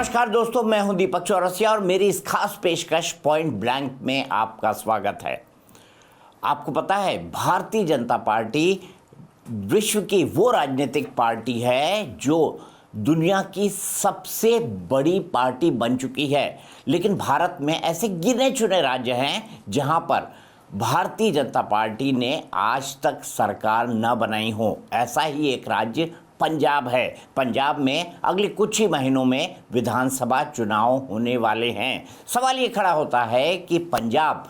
नमस्कार दोस्तों, मैं हूं दीपक चौरसिया और मेरी इस खास पेशकश पॉइंट ब्लैंक में आपका स्वागत है। आपको पता है, भारतीय जनता पार्टी विश्व की वो राजनीतिक पार्टी है जो दुनिया की सबसे बड़ी पार्टी बन चुकी है। लेकिन भारत में ऐसे गिने चुने राज्य हैं जहां पर भारतीय जनता पार्टी ने आज तक सरकार न बनाई हो। ऐसा ही एक राज्य पंजाब है। पंजाब में अगले कुछ ही महीनों में विधानसभा चुनाव होने वाले हैं। सवाल ये खड़ा होता है कि पंजाब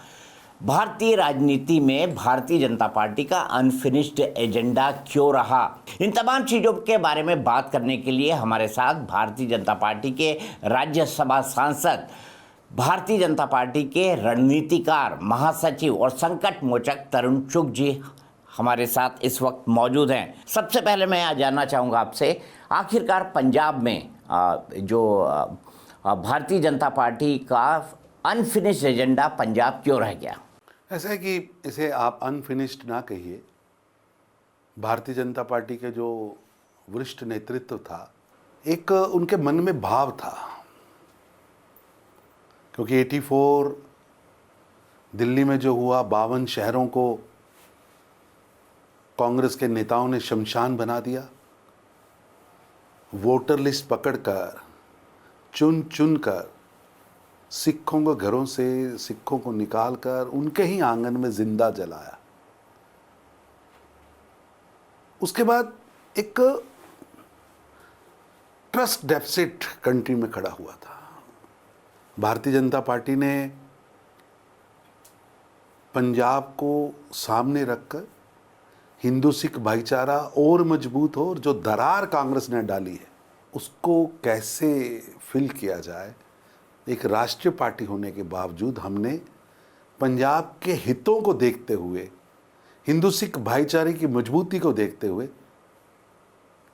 भारतीय राजनीति में भारतीय जनता पार्टी का अनफिनिश्ड एजेंडा क्यों रहा। इन तमाम चीज़ों के बारे में बात करने के लिए हमारे साथ भारतीय जनता पार्टी के राज्यसभा सांसद, भारतीय जनता पार्टी के रणनीतिकार, महासचिव और संकट मोचक तरुण चुग जी हमारे साथ इस वक्त मौजूद हैं। सबसे पहले मैं जानना चाहूँगा आपसे, आखिरकार पंजाब में जो भारतीय जनता पार्टी का अनफिनिश्ड एजेंडा पंजाब क्यों रह गया? ऐसा है कि इसे आप अनफिनिश्ड ना कहिए। भारतीय जनता पार्टी के जो वरिष्ठ नेतृत्व था, एक उनके मन में भाव था, क्योंकि 84 दिल्ली में जो हुआ, 52 शहरों को कांग्रेस के नेताओं ने शमशान बना दिया। वोटर लिस्ट पकड़कर, चुन चुन कर सिखों को घरों से, सिखों को निकालकर उनके ही आंगन में जिंदा जलाया। उसके बाद एक ट्रस्ट डेफिसिट कंट्री में खड़ा हुआ था। भारतीय जनता पार्टी ने पंजाब को सामने रखकर हिंदू सिख भाईचारा और मजबूत हो, और जो दरार कांग्रेस ने डाली है उसको कैसे फिल किया जाए। एक राष्ट्रीय पार्टी होने के बावजूद हमने पंजाब के हितों को देखते हुए, हिंदू सिख भाईचारे की मजबूती को देखते हुए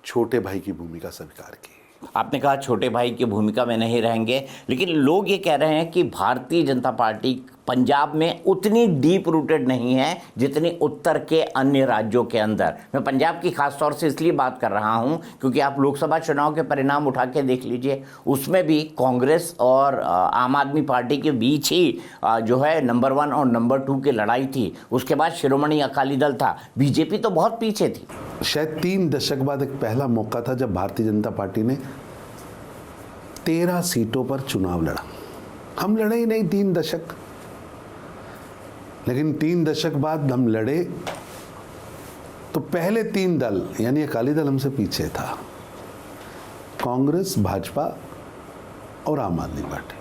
छोटे भाई की भूमिका स्वीकार की। आपने कहा छोटे भाई की भूमिका में नहीं रहेंगे, लेकिन लोग ये कह रहे हैं कि भारतीय जनता पार्टी पंजाब में उतनी डीप रूटेड नहीं है जितनी उत्तर के अन्य राज्यों के अंदर। मैं पंजाब की खास तौर से इसलिए बात कर रहा हूं क्योंकि आप लोकसभा चुनाव के परिणाम उठा के देख लीजिए, उसमें भी कांग्रेस और आम आदमी पार्टी के बीच ही जो है नंबर 1 और नंबर 2 की लड़ाई थी। उसके बाद शिरोमणि अकाली दल था, बीजेपी तो बहुत पीछे थी। शायद 3 दशक बाद एक पहला मौका था जब भारतीय जनता पार्टी ने 13 सीटों पर चुनाव लड़ा। हम लड़े ही नहीं 3 दशक, लेकिन 3 दशक बाद हम लड़े तो पहले 3 दल यानी अकाली दल हमसे पीछे था, कांग्रेस, भाजपा और आम आदमी पार्टी।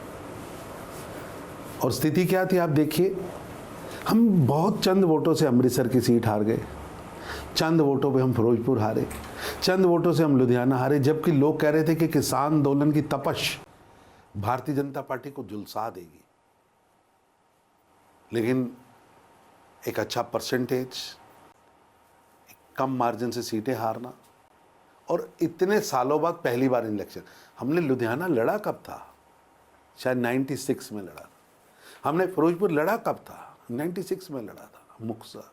और स्थिति क्या थी आप देखिए, हम बहुत चंद वोटों से अमृतसर की सीट हार गए, चंद वोटों पे हम फिरोजपुर हारे, चंद वोटों से हम लुधियाना हारे, जबकि लोग कह रहे थे कि किसान आंदोलन की तपश भारतीय जनता पार्टी को झुलसा देगी। लेकिन एक अच्छा परसेंटेज, कम मार्जिन से सीटें हारना, और इतने सालों बाद पहली बार इलेक्शन। हमने लुधियाना लड़ा कब था? शायद 96 में लड़ा। हमने फिरोजपुर लड़ा कब था? 96 में लड़ा था, मुक्तसर।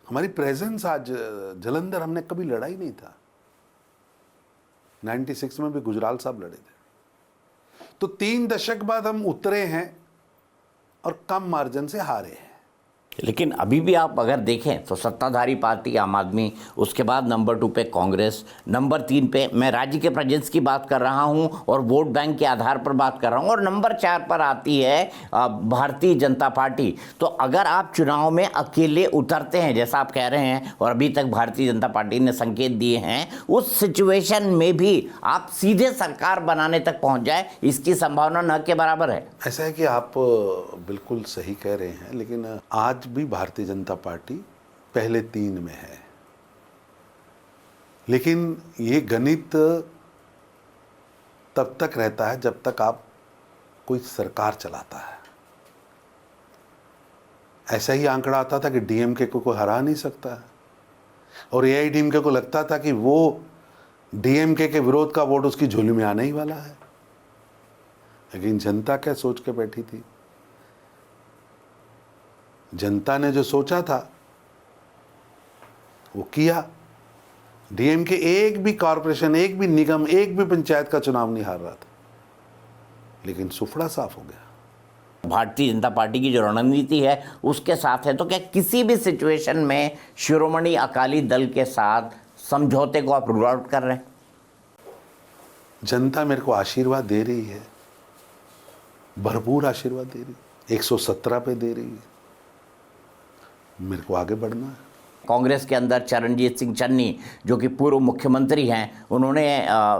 हमारी प्रेजेंस आज जलंधर हमने कभी लड़ा ही नहीं था। 96 में भी गुजराल साहब लड़े थे। तो 3 दशक बाद हम उतरे हैं और कम मार्जिन से हारे हैं। लेकिन अभी भी आप अगर देखें तो सत्ताधारी पार्टी आम आदमी, उसके बाद नंबर 2 पे कांग्रेस, नंबर 3 पे मैं राज्य के प्रेजेंस की बात कर रहा हूं और वोट बैंक के आधार पर बात कर रहा हूं, और नंबर 4 पर आती है भारतीय जनता पार्टी। तो अगर आप चुनाव में अकेले उतरते हैं जैसा आप कह रहे हैं, और अभी तक भारतीय जनता पार्टी ने संकेत दिए हैं, उस सिचुएशन में भी आप सीधे सरकार बनाने तक पहुँच जाए, इसकी संभावना न के बराबर है। ऐसा है कि आप बिल्कुल सही कह रहे हैं, लेकिन आज भी भारतीय जनता पार्टी पहले 3 में है। लेकिन ये गणित तब तक रहता है जब तक आप कोई सरकार चलाता है। ऐसा ही आंकड़ा आता था कि डीएमके को कोई हरा नहीं सकता है, और एआईडीएमके को लगता था कि वो डीएमके के विरोध का वोट उसकी झोली में आने ही वाला है। लेकिन जनता क्या सोच के बैठी थी? जनता ने जो सोचा था वो किया। डीएमके एक भी कॉरपोरेशन, एक भी निगम, एक भी पंचायत का चुनाव नहीं हार रहा था, लेकिन सुफड़ा साफ हो गया। भारतीय जनता पार्टी की जो रणनीति है उसके साथ है, तो क्या किसी भी सिचुएशन में शिरोमणि अकाली दल के साथ समझौते को आप रूल आउट कर रहे हैं? जनता मेरे को आशीर्वाद दे रही है, भरपूर आशीर्वाद दे रही है, 117 पे दे रही है, मेरे को आगे बढ़ना है। कांग्रेस के अंदर चरणजीत सिंह चन्नी जो कि पूर्व मुख्यमंत्री हैं, उन्होंने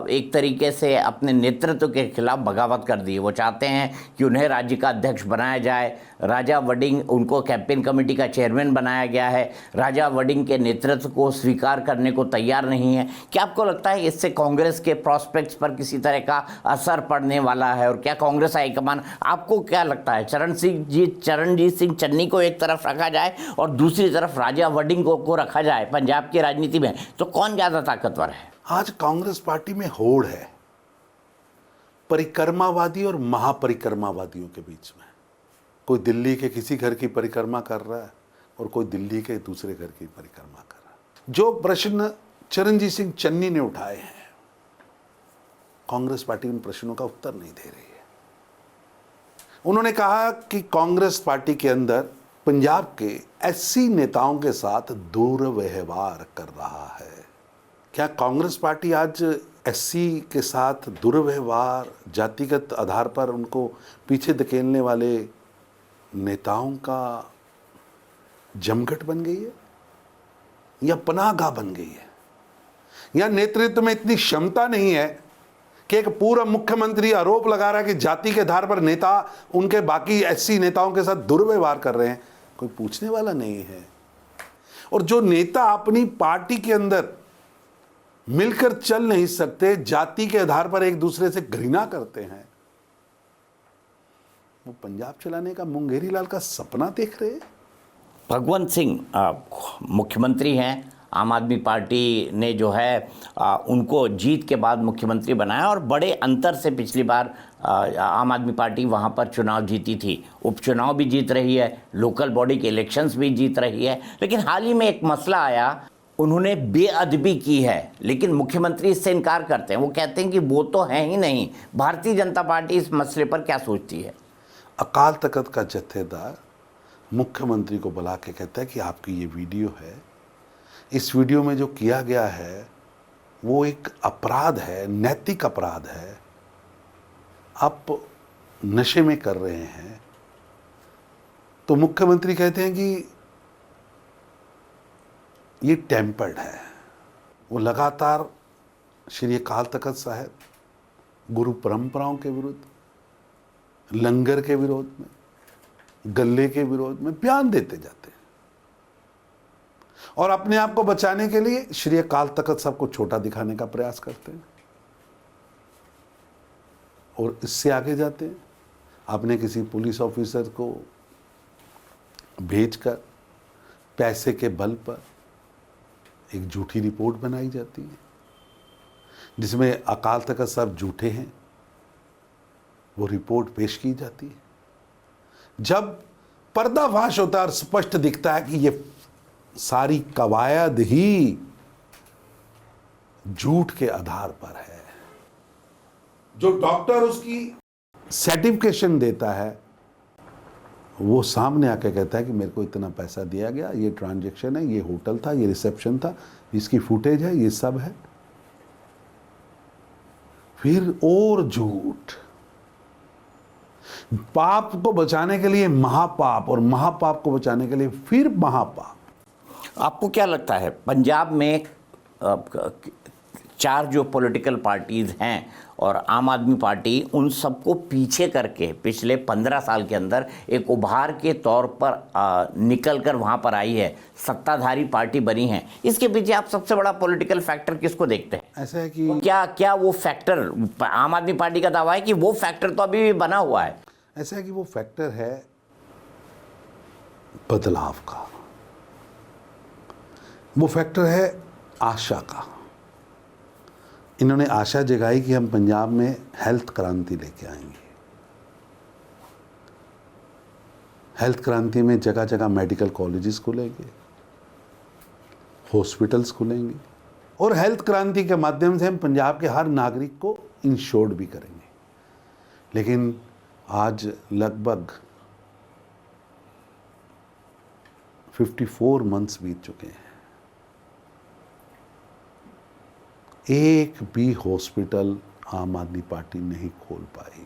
एक तरीके से अपने नेतृत्व के खिलाफ बगावत कर दी। वो चाहते हैं कि उन्हें राज्य का अध्यक्ष बनाया जाए। राजा वडिंग, उनको कैंपेन कमेटी का चेयरमैन बनाया गया है। राजा वडिंग के नेतृत्व को स्वीकार करने को तैयार नहीं है। क्या आपको लगता है इससे कांग्रेस के प्रॉस्पेक्ट्स पर किसी तरह का असर पड़ने वाला है? और क्या कांग्रेस हाईकमान, आपको क्या लगता है, चरणजीत सिंह चन्नी को एक तरफ रखा जाए और दूसरी तरफ राजा वडिंग को रखा जाए पंजाब की राजनीति में, तो कौन ज्यादा ताकतवर है? आज कांग्रेस पार्टी में होड़ है परिक्रमावादी और महापरिक्रमावादियों के बीच में। कोई दिल्ली के किसी घर की परिक्रमा कर रहा है और कोई दिल्ली के दूसरे घर की परिक्रमा कर रहा है। जो प्रश्न चरणजीत सिंह चन्नी ने उठाए हैं, कांग्रेस पार्टी उन प्रश्नों का उत्तर नहीं दे रही है। उन्होंने कहा कि कांग्रेस पार्टी के अंदर पंजाब के एससी नेताओं के साथ दुर्व्यवहार कर रहा है। क्या कांग्रेस पार्टी आज एससी के साथ दुर्व्यवहार, जातिगत आधार पर उनको पीछे धकेलने वाले नेताओं का जमघट बन गई है या पनाहगाह बन गई है? या नेतृत्व में इतनी क्षमता नहीं है कि एक पूर्व मुख्यमंत्री आरोप लगा रहा है कि जाति के आधार पर नेता उनके बाकी एससी नेताओं के साथ दुर्व्यवहार कर रहे हैं? कोई पूछने वाला नहीं है। और जो नेता अपनी पार्टी के अंदर मिलकर चल नहीं सकते, जाति के आधार पर एक दूसरे से घृणा करते हैं, वो पंजाब चलाने का मुंगेरी लाल का सपना देख रहे हैं। भगवंत सिंह मुख्यमंत्री हैं, आम आदमी पार्टी ने जो है उनको जीत के बाद मुख्यमंत्री बनाया और बड़े अंतर से पिछली बार आम आदमी पार्टी वहाँ पर चुनाव जीती थी। उपचुनाव भी जीत रही है, लोकल बॉडी के इलेक्शंस भी जीत रही है। लेकिन हाल ही में एक मसला आया, उन्होंने बेअदबी की है, लेकिन मुख्यमंत्री इससे इनकार करते हैं। वो कहते हैं कि वो तो है ही नहीं। भारतीय जनता पार्टी इस मसले पर क्या सोचती है? अकाल तख्त का जत्थेदार मुख्यमंत्री को बुला के कहता है कि आपकी ये वीडियो है, इस वीडियो में जो किया गया है वो एक अपराध है, नैतिक अपराध है, आप नशे में कर रहे हैं। तो मुख्यमंत्री कहते हैं कि ये टेम्पर्ड है। वो लगातार श्री अकाल तख्त साहब, गुरु परंपराओं के विरुद्ध, लंगर के विरोध में, गले के विरोध में बयान देते जाते हैं और अपने आप को बचाने के लिए श्री अकाल तख्त साहब को छोटा दिखाने का प्रयास करते हैं और इससे आगे जाते हैं। आपने किसी पुलिस ऑफिसर को भेजकर पैसे के बल पर एक झूठी रिपोर्ट बनाई जाती है जिसमें अकाल तख्त साहब झूठे हैं, वो रिपोर्ट पेश की जाती है। जब पर्दाफाश होता है और स्पष्ट दिखता है कि ये सारी कवायद ही झूठ के आधार पर है, जो डॉक्टर उसकी सर्टिफिकेशन देता है वो सामने आके कहता है कि मेरे को इतना पैसा दिया गया, ये ट्रांजैक्शन है, ये होटल था, ये रिसेप्शन था, इसकी फुटेज है, ये सब है। फिर और झूठ, पाप को बचाने के लिए महापाप और महापाप को बचाने के लिए फिर महापाप। आपको क्या लगता है पंजाब में चार जो पॉलिटिकल पार्टीज़ हैं और आम आदमी पार्टी, उन सबको पीछे करके पिछले 15 साल के अंदर एक उभार के तौर पर निकल कर वहाँ पर आई है, सत्ताधारी पार्टी बनी है, इसके पीछे आप सबसे बड़ा पॉलिटिकल फैक्टर किसको देखते हैं? ऐसा है कि क्या वो फैक्टर, आम आदमी पार्टी का दावा है कि वो फैक्टर तो अभी भी बना हुआ है, ऐसा है कि वो फैक्टर है बदलाव का, वो फैक्टर है आशा का। इन्होंने आशा जगाई कि हम पंजाब में हेल्थ क्रांति लेके आएंगे। हेल्थ क्रांति में जगह जगह मेडिकल कॉलेजेस खुलेंगे, हॉस्पिटल्स खुलेंगे, और हेल्थ क्रांति के माध्यम से हम पंजाब के हर नागरिक को इंश्योर्ड भी करेंगे। लेकिन आज लगभग 54 मंथ्स बीत चुके हैं, एक भी हॉस्पिटल आम आदमी पार्टी नहीं खोल पाई।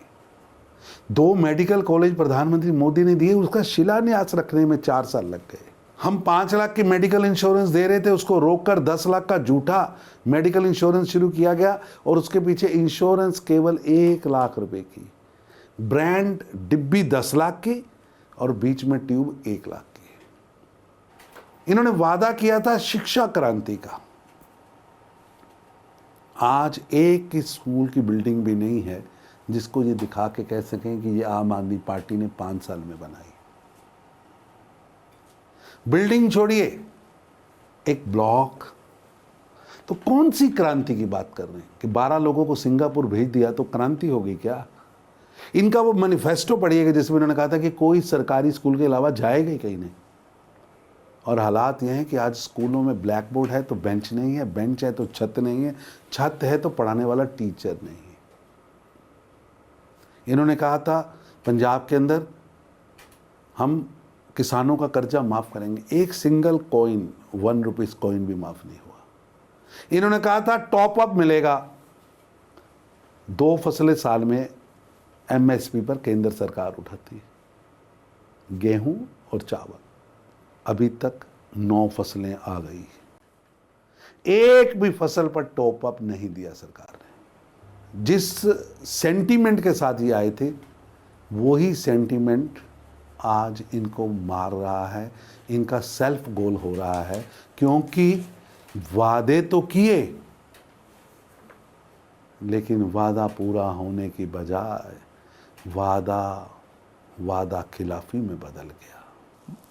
2 मेडिकल कॉलेज प्रधानमंत्री मोदी ने दिए, उसका शिलान्यास रखने में 4 साल लग गए। हम 5 लाख की मेडिकल इंश्योरेंस दे रहे थे, उसको रोककर 10 लाख का झूठा मेडिकल इंश्योरेंस शुरू किया गया और उसके पीछे इंश्योरेंस केवल 1 लाख रुपए की, ब्रांड डिब्बी 10 लाख की और बीच में ट्यूब 1 लाख की। इन्होंने वादा किया था शिक्षा क्रांति का। आज एक ही स्कूल की बिल्डिंग भी नहीं है जिसको ये दिखा के कह सकें कि ये आम आदमी पार्टी ने 5 साल में बनाई। बिल्डिंग छोड़िए, एक ब्लॉक। तो कौन सी क्रांति की बात कर रहे हैं कि 12 लोगों को सिंगापुर भेज दिया तो क्रांति होगी क्या? इनका वो मैनिफेस्टो पढ़िएगा जिसमें उन्होंने कहा था कि कोई सरकारी स्कूल के अलावा जाएगा ही कहीं नहीं। और हालात ये हैं कि आज स्कूलों में ब्लैक बोर्ड है तो बेंच नहीं है, बेंच है तो छत नहीं है, छत है तो पढ़ाने वाला टीचर नहीं है। इन्होंने कहा था पंजाब के अंदर हम किसानों का कर्जा माफ़ करेंगे, एक सिंगल कॉइन 1 रुपीज़ कॉइन भी माफ़ नहीं हुआ। इन्होंने कहा था टॉप अप मिलेगा, 2 फसलें साल में एमएसपी पर केंद्र सरकार उठाती है, गेहूं और चावल। अभी तक 9 फसलें आ गई, एक भी फसल पर टॉप अप नहीं दिया सरकार ने। जिस सेंटीमेंट के साथ ये आए थे वही सेंटीमेंट आज इनको मार रहा है, इनका सेल्फ गोल हो रहा है, क्योंकि वादे तो किए लेकिन वादा पूरा होने की बजाय वादा खिलाफी में बदल गया।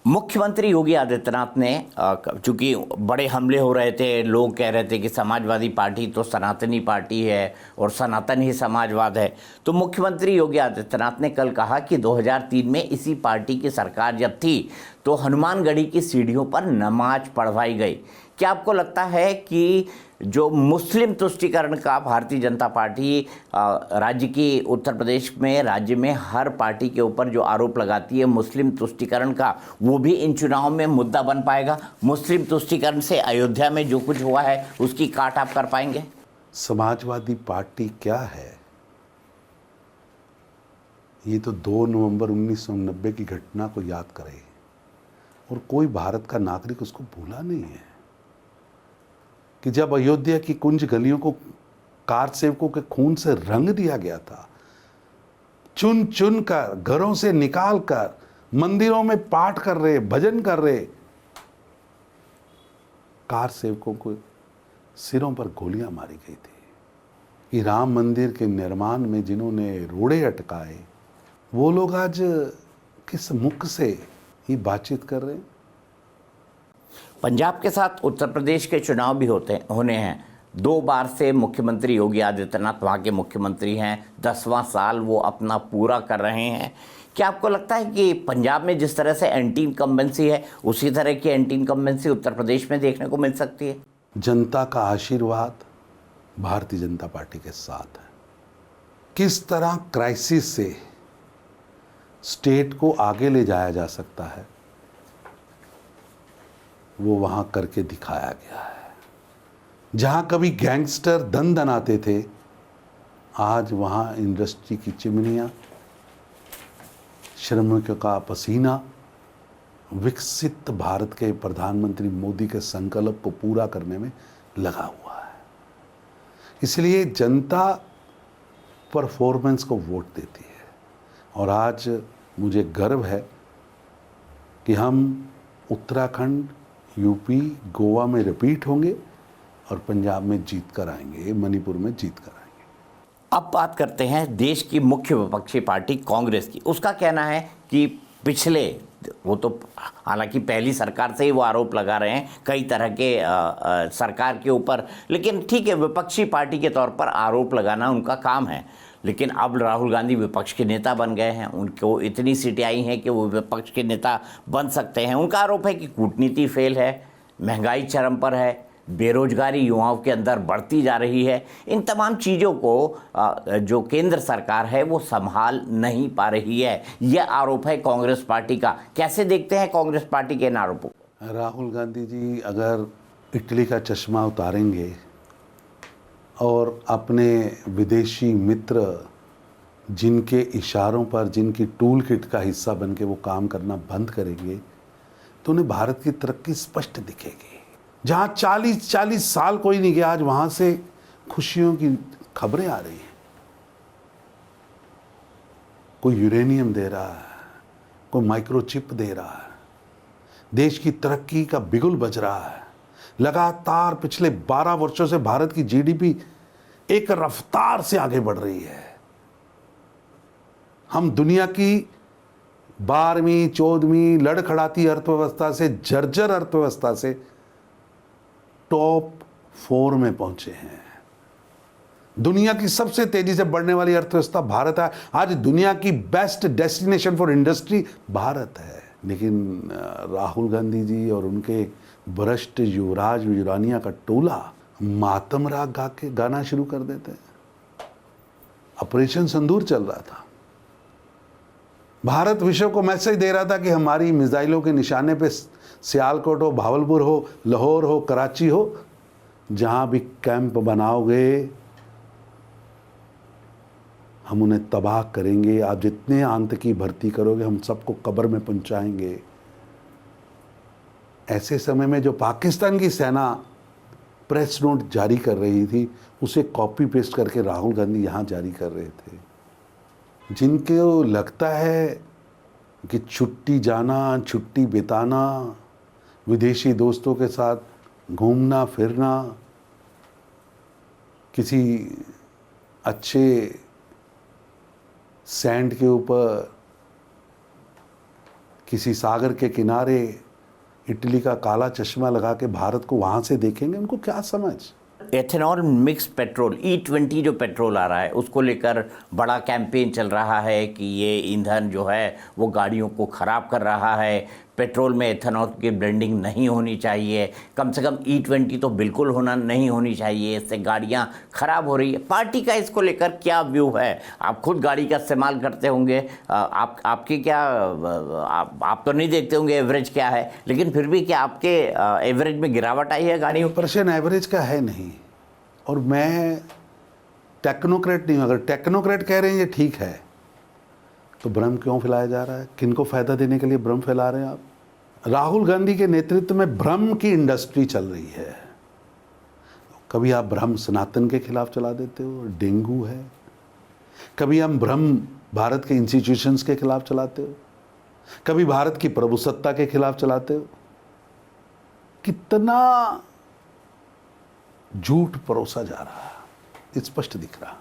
मुख्यमंत्री योगी आदित्यनाथ ने चूंकि बड़े हमले हो रहे थे, लोग कह रहे थे कि समाजवादी पार्टी तो सनातनी पार्टी है और सनातन ही समाजवाद है, तो मुख्यमंत्री योगी आदित्यनाथ ने कल कहा कि 2003 में इसी पार्टी की सरकार जब थी तो हनुमानगढ़ी की सीढ़ियों पर नमाज पढ़वाई गई। क्या आपको लगता है कि जो मुस्लिम तुष्टीकरण का भारतीय जनता पार्टी राज्य की उत्तर प्रदेश में राज्य में हर पार्टी के ऊपर जो आरोप लगाती है मुस्लिम तुष्टीकरण का, वो भी इन चुनाव में मुद्दा बन पाएगा? मुस्लिम तुष्टीकरण से अयोध्या में जो कुछ हुआ है उसकी काट आप कर पाएंगे? समाजवादी पार्टी क्या है? ये तो 2 नवंबर 1990 की घटना को याद करे और कोई भारत का नागरिक उसको भूला नहीं है कि जब अयोध्या की कुंज गलियों को कार सेवकों के खून से रंग दिया गया था, चुन चुन कर घरों से निकाल कर मंदिरों में पाठ कर रहे, भजन कर रहे कार सेवकों को सिरों पर गोलियां मारी गई थी। कि राम मंदिर के निर्माण में जिन्होंने रोड़े अटकाए वो लोग आज किस मुख से ये बातचीत कर रहे हैं? पंजाब के साथ उत्तर प्रदेश के चुनाव भी होने हैं। 2 बार से मुख्यमंत्री योगी आदित्यनाथ वहाँ के मुख्यमंत्री हैं, 10वां साल वो अपना पूरा कर रहे हैं। क्या आपको लगता है कि पंजाब में जिस तरह से एंटी इनकम्बेंसी है उसी तरह की एंटी इनकम्बेंसी उत्तर प्रदेश में देखने को मिल सकती है? जनता का आशीर्वाद भारतीय जनता पार्टी के साथ है। किस तरह क्राइसिस से स्टेट को आगे ले जाया जा सकता है वो वहां करके दिखाया गया है। जहां कभी गैंगस्टर दन दनाते थे, आज वहां इंडस्ट्री की चिमनियां, श्रमिकों का पसीना विकसित भारत के प्रधानमंत्री मोदी के संकल्प को पूरा करने में लगा हुआ है। इसलिए जनता परफॉर्मेंस को वोट देती है और आज मुझे गर्व है कि हम उत्तराखंड, यूपी, गोवा में रिपीट होंगे और पंजाब में जीत कर आएंगे, मणिपुर में जीत कर आएंगे। अब बात करते हैं देश की मुख्य विपक्षी पार्टी कांग्रेस की। उसका कहना है कि पिछले, वो तो हालांकि पहली सरकार से ही वो आरोप लगा रहे हैं कई तरह के सरकार के ऊपर, लेकिन ठीक है, विपक्षी पार्टी के तौर पर आरोप लगाना उनका काम है। लेकिन अब राहुल गांधी विपक्ष के नेता बन गए हैं, उनको इतनी सीटें आई हैं कि वो विपक्ष के नेता बन सकते हैं। उनका आरोप है कि कूटनीति फेल है, महंगाई चरम पर है, बेरोजगारी युवाओं के अंदर बढ़ती जा रही है, इन तमाम चीज़ों को जो केंद्र सरकार है वो संभाल नहीं पा रही है। यह आरोप है कांग्रेस पार्टी का। कैसे देखते हैं कांग्रेस पार्टी के इन आरोपों को? राहुल गांधी जी अगर इटली का चश्मा उतारेंगे और अपने विदेशी मित्र जिनके इशारों पर, जिनकी टूल किट का हिस्सा बन के वो काम करना बंद करेंगे, तो उन्हें भारत की तरक्की स्पष्ट दिखेगी। जहाँ 40-40 साल कोई नहीं गया, आज वहाँ से खुशियों की खबरें आ रही हैं। कोई यूरेनियम दे रहा है, कोई माइक्रोचिप दे रहा है, देश की तरक्की का बिगुल बज रहा है। लगातार पिछले 12 वर्षों से भारत की जीडीपी एक रफ्तार से आगे बढ़ रही है। हम दुनिया की 12वीं 14वीं लड़खड़ाती अर्थव्यवस्था से जर्जर अर्थव्यवस्था से टॉप 4 में पहुंचे हैं। दुनिया की सबसे तेजी से बढ़ने वाली अर्थव्यवस्था भारत है। आज दुनिया की best destination for industry Bharat है। लेकिन राहुल गांधी जी और उनके भ्रष्ट युवराज युवरानिया का टोला मातम राग गा के गाना शुरू कर देते हैं। ऑपरेशन सिंदूर चल रहा था। भारत विश्व को मैसेज दे रहा था कि हमारी मिसाइलों के निशाने पे सियालकोट हो, भावलपुर हो, लाहौर हो, कराची हो, जहां भी कैंप बनाओगे हम उन्हें तबाह करेंगे। आप जितने आतंकी भर्ती करोगे हम सबको कब्र में पहुंचाएंगे। ऐसे समय में जो पाकिस्तान की सेना प्रेस नोट जारी कर रही थी, उसे कॉपी पेस्ट करके राहुल गांधी यहाँ जारी कर रहे थे। जिनको लगता है कि छुट्टी जाना, छुट्टी बिताना, विदेशी दोस्तों के साथ घूमना फिरना, किसी अच्छे सैंड के ऊपर, किसी सागर के किनारे इटली का काला चश्मा लगा के भारत को वहाँ से देखेंगे, उनको क्या समझ? एथेनॉल मिक्स पेट्रोल E20 जो पेट्रोल आ रहा है उसको लेकर बड़ा कैंपेन चल रहा है कि ये ईंधन जो है वो गाड़ियों को ख़राब कर रहा है। पेट्रोल में एथेनॉल की ब्लेंडिंग नहीं होनी चाहिए, कम से कम E20 तो बिल्कुल नहीं होनी चाहिए, इससे गाड़ियां ख़राब हो रही है। पार्टी का इसको लेकर क्या व्यू है? आप खुद गाड़ी का इस्तेमाल करते होंगे, आपकी क्या आप तो नहीं देखते होंगे एवरेज क्या है, लेकिन फिर भी क्या आपके एवरेज में गिरावट आई है गाड़ियों? प्रश्न एवरेज का है नहीं। और मैं टेक्नोक्रेट नहीं हूँ। अगर टेक्नोक्रेट कह रहे हैं ये ठीक है, तो भ्रम क्यों फैलाया जा रहा है? किनको फ़ायदा देने के लिए भ्रम फैला रहे हैं आप? राहुल गांधी के नेतृत्व में भ्रम की इंडस्ट्री चल रही है। कभी आप भ्रम सनातन के खिलाफ चला देते हो, डेंगू है। कभी हम भ्रम भारत के इंस्टीट्यूशंस के खिलाफ चलाते हो, कभी भारत की प्रभुसत्ता के खिलाफ चलाते हो। कितना झूठ परोसा जा रहा है, स्पष्ट दिख रहा।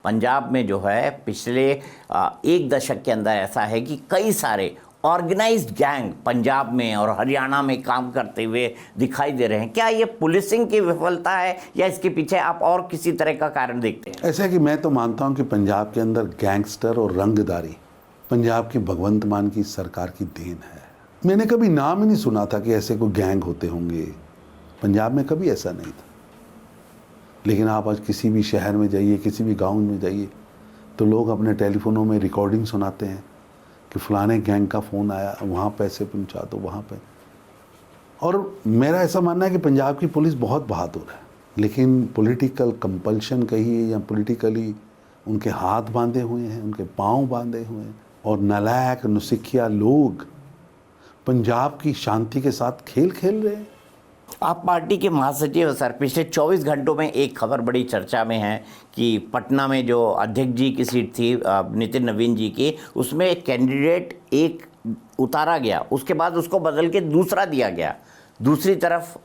पंजाब में जो है पिछले एक दशक के अंदर ऐसा है कि कई सारे ऑर्गेनाइज्ड गैंग पंजाब में और हरियाणा में काम करते हुए दिखाई दे रहे हैं। क्या ये पुलिसिंग की विफलता है या इसके पीछे आप और किसी तरह का कारण देखते हैं? ऐसा है कि मैं तो मानता हूं कि पंजाब के अंदर गैंगस्टर और रंगदारी पंजाब की भगवंत मान की सरकार की देन है। मैंने कभी नाम ही नहीं सुना था कि ऐसे कोई गैंग होते होंगे। पंजाब में कभी ऐसा नहीं था। लेकिन आप आज किसी भी शहर में जाइए, किसी भी गांव में जाइए, तो लोग अपने टेलीफोनों में रिकॉर्डिंग सुनाते हैं कि फलाने गैंग का फ़ोन आया, वहाँ पैसे पहुँचा दो, वहाँ पे। और मेरा ऐसा मानना है कि पंजाब की पुलिस बहुत बहादुर है, लेकिन पॉलिटिकल कंपल्शन कहिए या पॉलिटिकली उनके हाथ बांधे हुए हैं, उनके पाँव बांधे हुए हैं, और नालायक नौसिखिया लोग पंजाब की शांति के साथ खेल खेल रहे हैं। आप पार्टी के महासचिव सर, पिछले 24 घंटों में एक खबर बड़ी चर्चा में है कि पटना में जो अध्यक्ष जी की सीट थी नितिन नवीन जी की, उसमें एक कैंडिडेट एक उतारा गया, उसके बाद उसको बदल के दूसरा दिया गया। दूसरी तरफ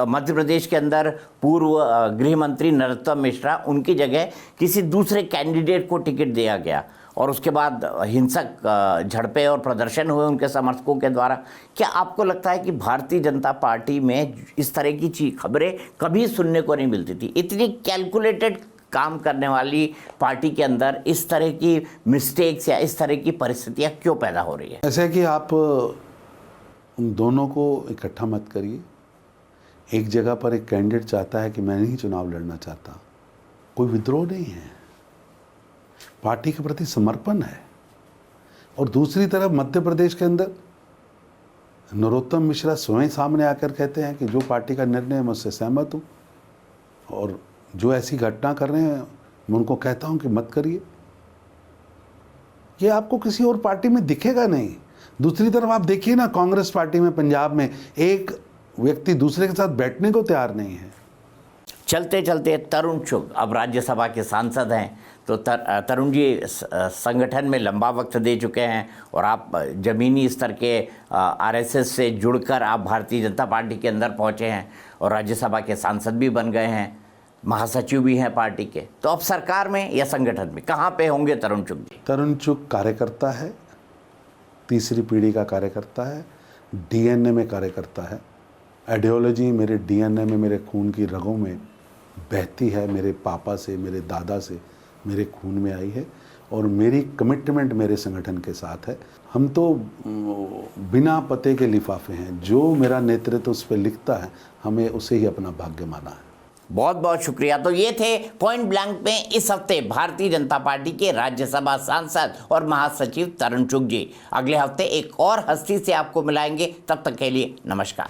मध्य प्रदेश के अंदर पूर्व गृह मंत्री नरोत्तम मिश्रा, उनकी जगह किसी दूसरे कैंडिडेट को टिकट दिया गया और उसके बाद हिंसक झड़पें और प्रदर्शन हुए उनके समर्थकों के द्वारा। क्या आपको लगता है कि भारतीय जनता पार्टी में इस तरह की खबरें कभी सुनने को नहीं मिलती थी? इतनी कैलकुलेटेड काम करने वाली पार्टी के अंदर इस तरह की मिस्टेक्स या इस तरह की परिस्थितियां क्यों पैदा हो रही है? ऐसे कि आप उन दोनों को इकट्ठा मत करिए। एक जगह पर एक कैंडिडेट चाहता है कि मैं नहीं चुनाव लड़ना चाहता, कोई विद्रोह नहीं है, पार्टी के प्रति समर्पण है। और दूसरी तरफ मध्य प्रदेश के अंदर नरोत्तम मिश्रा स्वयं सामने आकर कहते हैं कि जो पार्टी का निर्णय है मैं उससे सहमत हूँ, और जो ऐसी घटना कर रहे हैं मैं उनको कहता हूँ कि मत करिए। ये आपको किसी और पार्टी में दिखेगा नहीं। दूसरी तरफ आप देखिए ना, कांग्रेस पार्टी में पंजाब में एक व्यक्ति दूसरे के साथ बैठने को तैयार नहीं है। चलते चलते तरुण चुग अब राज्यसभा के सांसद हैं, तो तरुण जी संगठन में लंबा वक्त दे चुके हैं और आप ज़मीनी स्तर के आरएसएस से जुड़कर आप भारतीय जनता पार्टी के अंदर पहुंचे हैं और राज्यसभा के सांसद भी बन गए हैं, महासचिव भी हैं पार्टी के। तो अब सरकार में या संगठन में कहाँ पे होंगे तरुण चुग जी? तरुण चुग कार्यकर्ता है, तीसरी पीढ़ी का कार्यकर्ता है, डीएनए में कार्यकर्ता है। आइडियोलॉजी मेरे डीएनए में, मेरे खून की रगों में बहती है, मेरे पापा से, मेरे दादा से मेरे खून में आई है, और मेरी कमिटमेंट मेरे संगठन के साथ है। हम तो बिना पते के लिफाफे हैं, जो मेरा नेतृत्व उस पर लिखता है हमें उसे ही अपना भाग्य माना है। बहुत बहुत शुक्रिया। तो ये थे पॉइंट ब्लैंक में इस हफ्ते भारतीय जनता पार्टी के राज्यसभा सांसद और महासचिव तरुण चुग जी। अगले हफ्ते एक और हस्ती से आपको मिलाएंगे, तब तक के लिए नमस्कार।